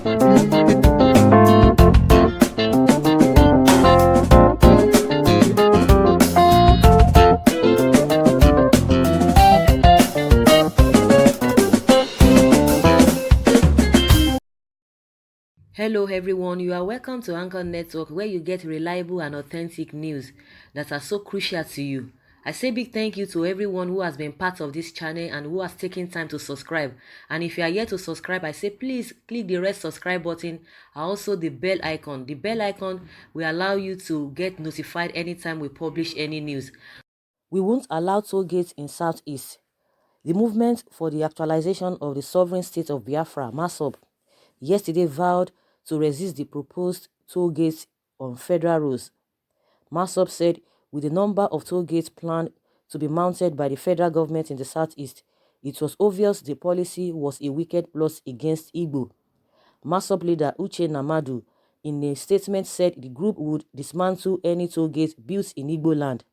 Hello everyone, you are welcome to Anchor Network where you get reliable and authentic news that are so crucial to you. I say big thank you to everyone who has been part of this channel and who has taken time to subscribe. And if you are yet to subscribe, I say please click the red subscribe button and also the bell icon. The bell icon will allow you to get notified anytime we publish any news. We won't allow toll gates in Southeast. The movement for the actualization of the sovereign state of Biafra, MASOB, yesterday vowed to resist the proposed toll gates on federal roads. MASOB said with the number of toll gates planned to be mounted by the federal government in the southeast, it was obvious the policy was a wicked plot against Igbo. MASOB leader Uche Namadu, in a statement, said the group would dismantle any toll gate built in Igbo land.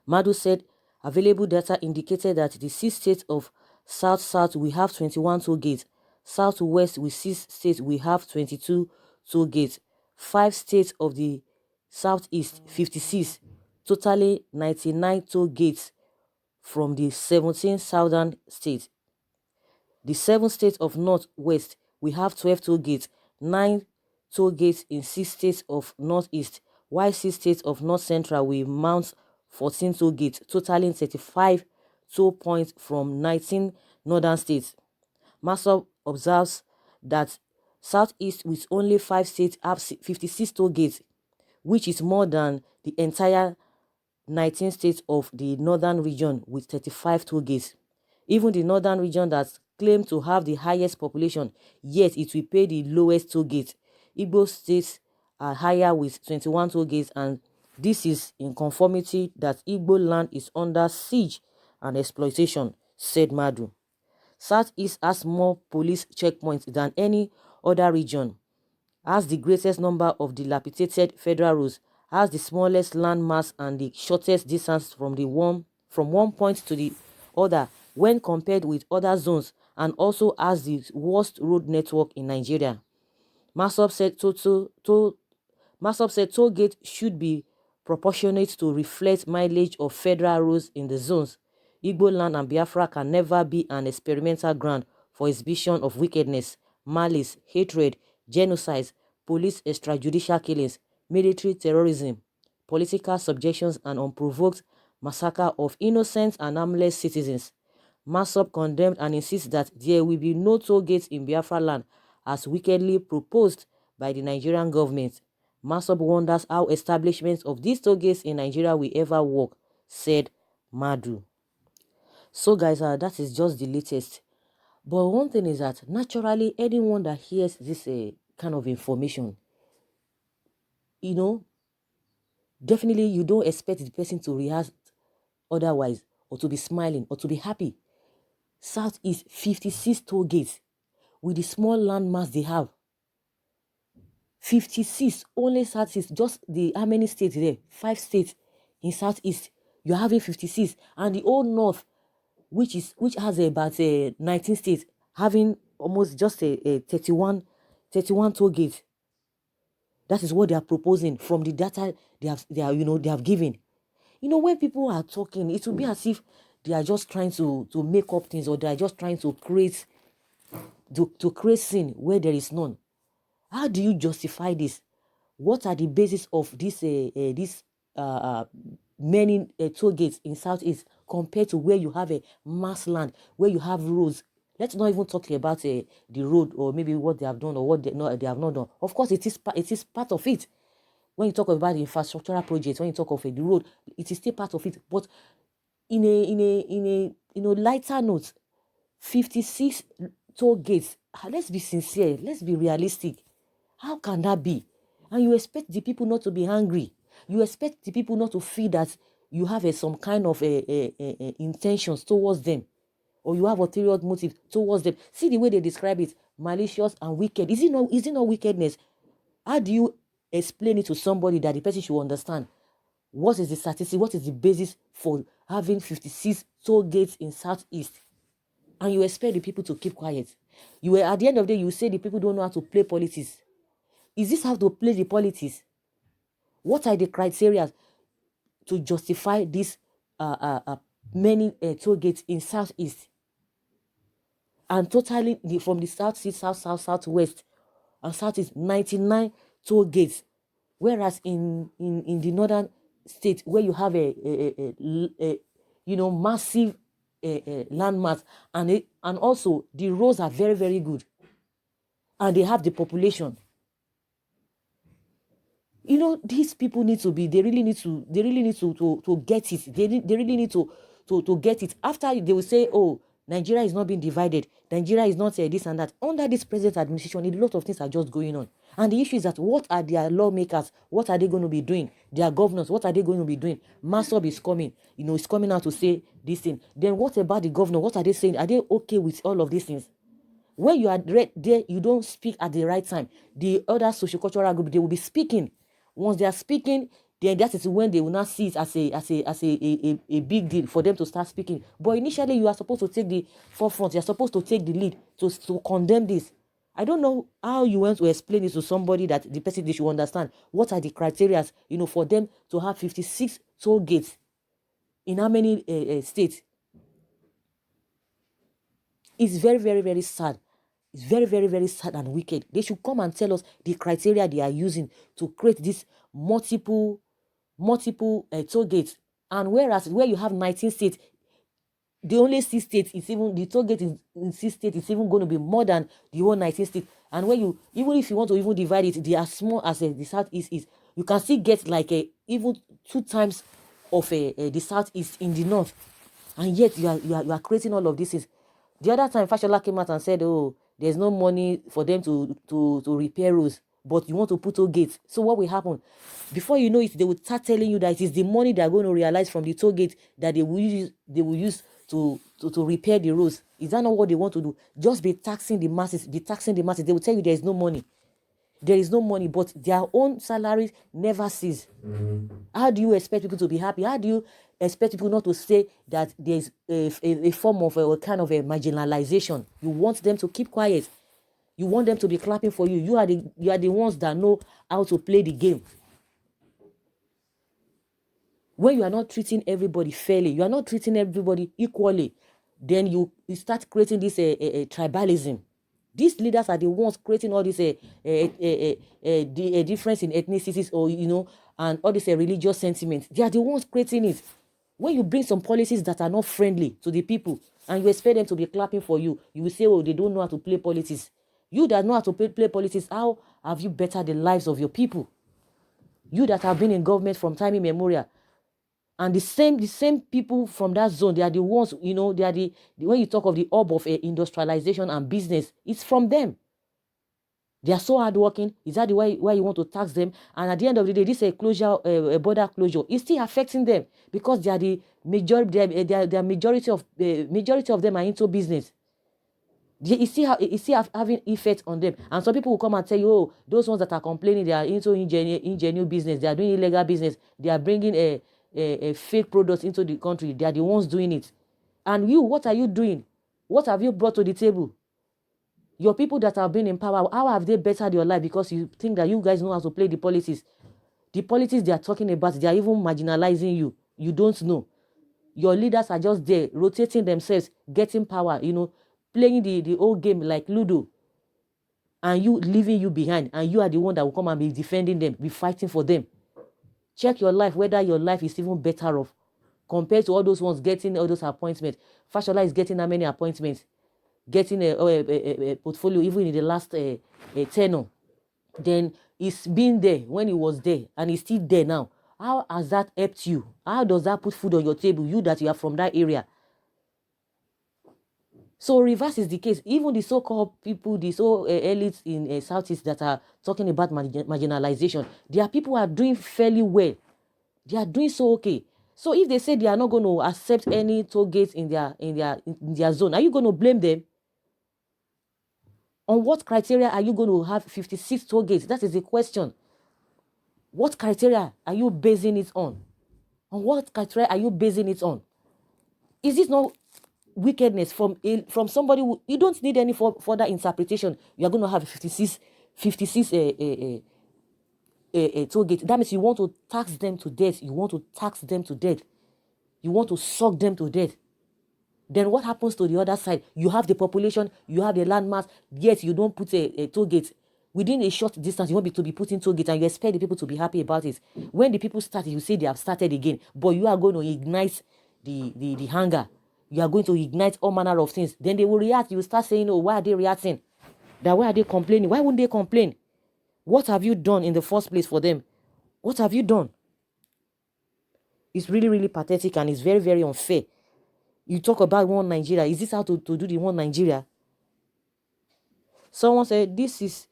Madu said available data indicated that the 6 states of South-South will have 21 toll gates, South-West with 6 states will have 22 toll gates, 5 states of the Southeast 56, totally 99 toll gates from the 17 southern states. The 7 states of Northwest will have 12 toll gates, 9 toll gates in 6 states of Northeast, while 6 states of North Central will mount 14 toll gates, totaling 35 toll points from 19 northern states. Masob observes that Southeast with only 5 states have 56 toll gates, which is more than the entire 19 states of the northern region with 35 toll gates. Even the northern region that claimed to have the highest population, yet it will pay the lowest toll gate. Igbo states are higher with 21 toll gates, and this is in conformity that Igbo land is under siege and exploitation, said Madu. Southeast has more police checkpoints than any other region, has the greatest number of dilapidated federal roads, has the smallest land mass and the shortest distance from one point to the other when compared with other zones, and also has the worst road network in Nigeria. Masob said toll gate should be proportionate to reflect mileage of federal roads in the zones. Igbo land and Biafra can never be an experimental ground for exhibition of wickedness, malice, hatred, genocides, police extrajudicial killings, military terrorism, political subjections, and unprovoked massacre of innocent and harmless citizens. Masob condemned and insists that there will be no toll gates in Biafra land as wickedly proposed by the Nigerian government. Masob wonders how establishment of these toll gates in Nigeria will ever work, said Madu. So guys, that is just the latest. But one thing is that naturally anyone that hears this kind of information, you know, definitely you don't expect the person to react otherwise, or to be smiling, or to be happy. Southeast 56 toll gates with the small land mass they have. 56 only Southeast, just the how many states there? 5 states in Southeast. You're having 56, and the whole North, which has about 19 states, having almost just a 31 toll gates. That is what they are proposing from the data they have given. When people are talking, it will be as if they are just trying to make up things, or they are just trying to create sin where there is none. How do you justify this? What are the basis of this many toll gates in Southeast compared to where you have a mass land, where you have roads? Let's not even talk about the road, or maybe what they have done or what they have not done. Of course, it is part of it. When you talk about the infrastructural projects, when you talk of the road, it is still part of it. But in a lighter note, 56 toll gates. Let's be sincere. Let's be realistic. How can that be? And you expect the people not to be angry. You expect the people not to feel that you have some kind of intentions towards them, or you have ulterior motive towards them. See the way they describe it: malicious and wicked. Is it not wickedness? How do you explain it to somebody that the person should understand? What is the statistic? What is the basis for having 56 toll gates in Southeast? And you expect the people to keep quiet? You were, at the end of the day, you say the people don't know how to play politics. Is this how to play the politics? What are the criteria to justify this many toll gates in Southeast? And totally from the Southeast, Southwest, and Southeast, 99 toll gates. Whereas in the northern state, where you have a massive landmass, and also the roads are very, very good, and they have the population. These people need to be, they really need to get it. They really need to get it. After they will say, oh, Nigeria is not being divided, Nigeria is not this and that. Under this present administration, a lot of things are just going on. And the issue is that, what are their lawmakers? What are they going to be doing? Their governors, what are they going to be doing? Masob is coming, is coming out to say this thing. Then what about the governor? What are they saying? Are they okay with all of these things? When you are there, you don't speak at the right time. The other sociocultural group, they will be speaking. Once they are speaking, then that is when they will not see it as a big deal for them to start speaking. But initially, you are supposed to take the forefront. You are supposed to take the lead to condemn this. I don't know how you want to explain it to somebody that the person, they should understand what are the criteria, for them to have 56 toll gates in how many states. It's very, very, very sad. It's very, very, very sad and wicked. They should come and tell us the criteria they are using to create this multiple toll gates. And whereas where you have 19 states, the only 6 states, is even the toll gate in 6 states is even going to be more than the whole 19 states. And when you, even if you want to even divide it, they are small as the Southeast is. You can still get like even 2 times of the Southeast in the north, and yet you are creating all of these things. The other time, Fashola came out and said, oh, there's no money for them to repair roads, but you want to put toll gates. So what will happen? Before you know it, they will start telling you that it is the money they are going to realize from the toll gate that they will use to repair the roads. Is that not what they want to do? Just be taxing the masses, They will tell you there is no money. There is no money, but their own salaries never cease. How do you expect people to be happy? How do you expect people not to say that there's a form of a kind of a marginalization? You want them to keep quiet. You want them to be clapping for you. You are the ones that know how to play the game. When you are not treating everybody fairly, you are not treating everybody equally, then you start creating this tribalism. These leaders are the ones creating all this difference in ethnicities, or and all this religious sentiment. They are the ones creating it. When you bring some policies that are not friendly to the people, and you expect them to be clapping for you, you will say, oh, they don't know how to play politics. You that know how to play politics, how have you bettered the lives of your people? You that have been in government from time immemorial. And the same people from that zone, they are the ones, they are when you talk of the hub of industrialization and business, it's from them. They are so hardworking. Is that the way why you want to tax them? And at the end of the day, this border closure is still affecting them, because they are the majority of them are into business. It's still having effect on them. And some people will come and tell you, oh, those ones that are complaining, they are into ingenuine business, they are doing illegal business, they are bringing a fake products into the country. They are the ones doing it. And you, what are you doing? What have you brought to the table? Your people that have been in power, how have they bettered your life? Because you think that you guys know how to play the politics. The politics they are talking about, they are even marginalizing you. You don't know. Your leaders are just there, rotating themselves, getting power, playing the old game like Ludo. And you leaving you behind. And you are the one that will come and be defending them, be fighting for them. Check your life, whether your life is even better off compared to all those ones getting all those appointments. Fashola is getting how many appointments? Getting a portfolio even in the last tenure. Then he's been there when he was there, and he's still there now. How has that helped you? How does that put food on your table, you that you are from that area? So reverse is the case. Even the so-called people, the elites in Southeast that are talking about marginalization, their people are doing fairly well. They are doing so okay. So if they say they are not going to accept any toll gates in their zone, are you going to blame them? On what criteria are you going to have 56 toll gates? That is the question. What criteria are you basing it on? On what criteria are you basing it on? Is it not wickedness from somebody who, you don't need any further interpretation. You are going to have 56 toll gate. That means you want to tax them to death. You want to tax them to death. You want to suck them to death. Then what happens to the other side? You have the population, you have the landmass, yet you don't put a toll gate. Within a short distance, you want to be putting toll gate and you expect the people to be happy about it. When the people start, you say they have started again, but you are going to ignite the hunger. You are going to ignite all manner of things. Then they will react. You will start saying, oh, why are they reacting? That why are they complaining? Why wouldn't they complain? What have you done in the first place for them? What have you done? It's really, really pathetic and it's very, very unfair. You talk about one Nigeria. Is this how to do the one Nigeria? Someone said this is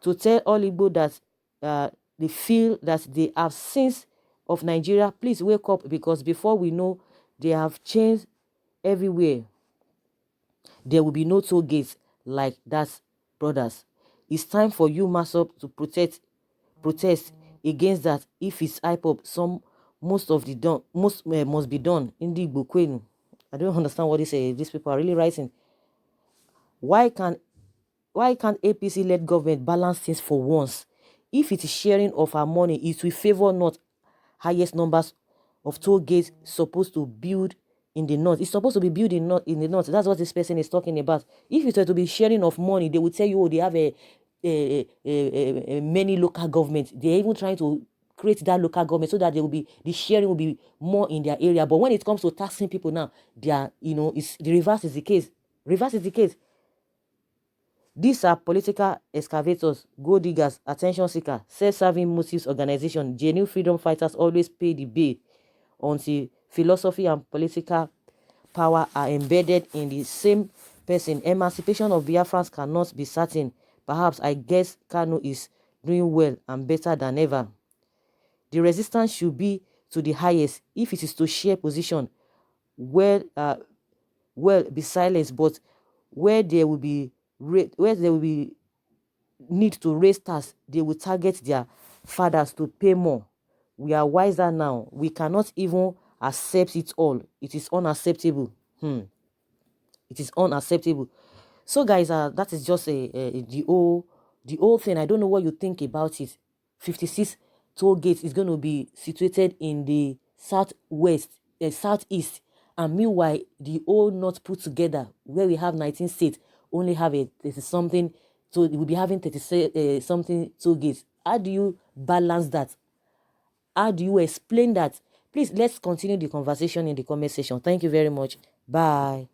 to tell all Igbo that they feel that they have sins of Nigeria. Please wake up, because before we know, they have changed everywhere. There will be no toll gates like that, brothers. It's time for you, Masop, to protest against that. If it's IPOP, most of the done must be done in the Igbo Kwenu. I don't understand what these people are really writing. Why can't APC-led government balance things for once? If it is sharing of our money, it will favor not highest numbers of toll gates supposed to build in the north. It's supposed to be built in the north. That's what this person is talking about. If it were to be sharing of money, they would tell you, oh, they have many local governments. They're even trying to create that local government so that the sharing will be more in their area. But when it comes to taxing people now, they are, it's the reverse is the case. Reverse is the case. These are political excavators, gold diggers, attention seekers, self-serving motives organization. Genuine freedom fighters always pay the bill until philosophy and political power are embedded in the same person. Emancipation of Biafrans cannot be certain. Perhaps, I guess, Kanu is doing well and better than ever. The resistance should be to the highest. If it is to share position, well, be silenced. But where there will be need to raise tax, they will target their fathers to pay more. We are wiser now. We cannot even accept it all. It is unacceptable. It is unacceptable. So guys, that is just the whole thing. I don't know what you think about it. 56 toll gates is going to be situated in the southwest, southeast, and meanwhile the whole north put together, where we have 19 states, only have a 30 something. So we will be having 30 something toll gates. How do you balance that? How do you explain that? Please, let's continue the conversation in the comment section. Thank you very much. Bye.